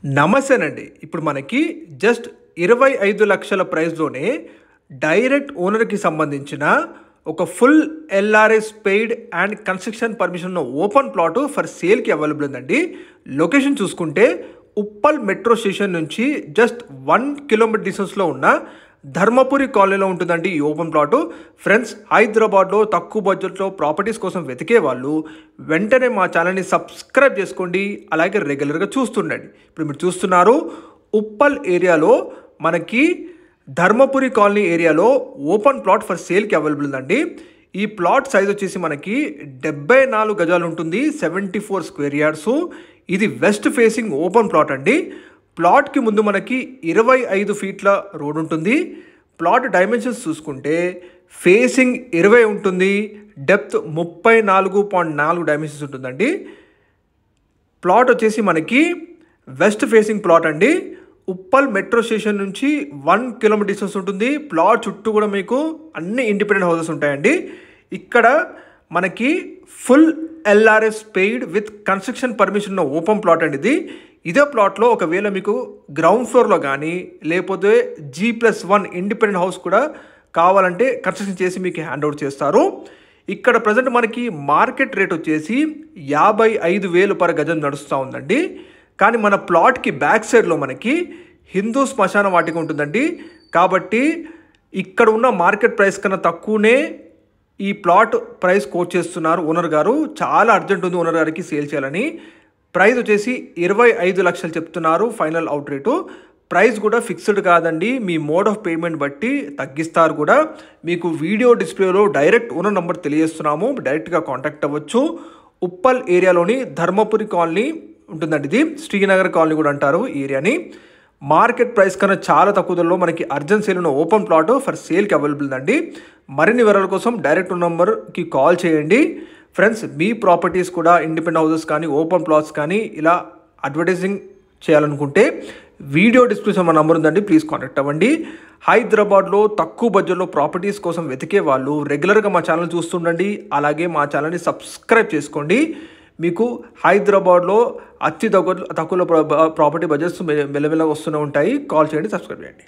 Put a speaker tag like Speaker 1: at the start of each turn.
Speaker 1: నమస్తేనండి. ఇప్పుడు మనకి just 25,00,000 ప్రైస్‌లోనే direct ఓనర్‌కి సంబంధించిన ఒక full LRS paid and construction permission ఉన్న ఓపెన్ ప్లాట్ ఫర్ సేల్‌కి అవైలబుల్ ఉందండి. లొకేషన్ చూసుకుంటే ఉప్పల్ మెట్రో స్టేషన్ నుంచి జస్ట్ 1 కిలోమీటర్ డిస్టెన్స్‌లో ఉన్న ధర్మపురి కాలనీలో ఉంటుందండి ఈ ఓపెన్ ప్లాట్. ఫ్రెండ్స్, హైదరాబాద్లో తక్కువ బడ్జెట్లో ప్రాపర్టీస్ కోసం వెతికే వాళ్ళు వెంటనే మా ఛానల్ని సబ్స్క్రైబ్ చేసుకోండి. అలాగే రెగ్యులర్గా చూస్తుండండి. ఇప్పుడు మీరు చూస్తున్నారు ఉప్పల్ ఏరియాలో మనకి ధర్మపురి కాలనీ ఏరియాలో ఓపెన్ ప్లాట్ ఫర్ సేల్కి అవైలబుల్ ఉందండి. ఈ ప్లాట్ సైజ్ వచ్చేసి మనకి 74 గజాలు ఉంటుంది, 74 స్క్వేర్ యార్డ్స్. ఇది వెస్ట్ ఫేసింగ్ ఓపెన్ ప్లాట్ అండి. ప్లాట్కి ముందు మనకి 25 ఫీట్ల రోడ్ ఉంటుంది. ప్లాట్ డైమెన్షన్స్ చూసుకుంటే ఫేసింగ్ 20 ఉంటుంది, డెప్త్ 34.4 డైమెన్షన్స్ ఉంటుందండి. ప్లాట్ వచ్చేసి మనకి వెస్ట్ ఫేసింగ్ ప్లాట్ అండి. ఉప్పల్ మెట్రో స్టేషన్ నుంచి 1 కిలోమీటర్ డిస్టెన్స్ ఉంటుంది. ప్లాట్ చుట్టూ కూడా మీకు అన్ని ఇండిపెండెంట్ హౌసెస్ ఉంటాయండి. ఇక్కడ మనకి full LRS paired with construction permission ఉన్న ఓపెన్ ప్లాట్ అండి. ఇదే ప్లాట్లో ఒకవేళ మీకు గ్రౌండ్ ఫ్లోర్లో కానీ లేకపోతే G+1 ఇండిపెండెంట్ హౌస్ కూడా కావాలంటే కన్స్ట్రక్షన్ చేసి మీకు హ్యాండ్ ఓవర్ చేస్తారు. ఇక్కడ ప్రజెంట్ మనకి మార్కెట్ రేట్ వచ్చేసి 55,000 పర్ గజం నడుస్తూ ఉందండి. కానీ మన ప్లాట్కి బ్యాక్ సైడ్లో మనకి హిందూ శ్మశాన వాటిక ఉంటుందండి. కాబట్టి ఇక్కడ ఉన్న మార్కెట్ ప్రైస్ కన్నా తక్కువనే ఈ ప్లాట్ ప్రైస్ కోట్ చేస్తున్నారు ఓనర్ గారు. చాలా అర్జెంట్ ఉంది ఓనర్ గారికి సేల్ చేయాలని. ప్రైస్ వచ్చేసి 25 లక్షలు చెప్తున్నారు ఫైనల్ అవుట్ రేటు. ప్రైస్ కూడా ఫిక్స్డ్ కాదండి, మీ మోడ్ ఆఫ్ పేమెంట్ బట్టి తగ్గిస్తారు కూడా. మీకు వీడియో డిస్ప్లేలో డైరెక్ట్ ఓనర్ నెంబర్ తెలియజేస్తున్నాము, డైరెక్ట్గా కాంటాక్ట్ అవ్వచ్చు. ఉప్పల్ ఏరియాలోని ధర్మపురి కాలనీ ఉంటుందండి. ఇది శ్రీనగర్ కాలనీ కూడా అంటారు ఈ ఏరియాని. మార్కెట్ ప్రైస్ కన్నా చాలా తక్కువ ధరలో మనకి అర్జెంట్ సేల్ ఉన్న ఓపెన్ ప్లాట్ ఫర్ సేల్కి అవైలబుల్ ఉందండి. మరిన్ని వివరాల కోసం డైరెక్ట్ నెంబర్కి కాల్ చేయండి. ఫ్రెండ్స్, మీ ప్రాపర్టీస్ కూడా ఇండిపెండెంట్ హౌసెస్ కానీ ఓపెన్ ప్లాట్స్ కానీ ఇలా అడ్వర్టైజింగ్ చేయాలనుకుంటే వీడియో డిస్క్రిప్షన్ మా నెంబర్ ఉందండి, ప్లీజ్ కాంటాక్ట్ అవ్వండి. హైదరాబాద్లో తక్కువ బడ్జెట్లో ప్రాపర్టీస్ కోసం వెతికే వాళ్ళు రెగ్యులర్గా మా ఛానల్ చూస్తుండండి. అలాగే మా ఛానల్ని సబ్స్క్రైబ్ చేసుకోండి. మీకు హైదరాబాద్లో అతి తక్కువలో ప్రాపర్టీ బడ్జెట్స్ మెల్లమెల్లగా వస్తూనే ఉంటాయి. కాల్ చేయండి, సబ్స్క్రైబ్ చేయండి.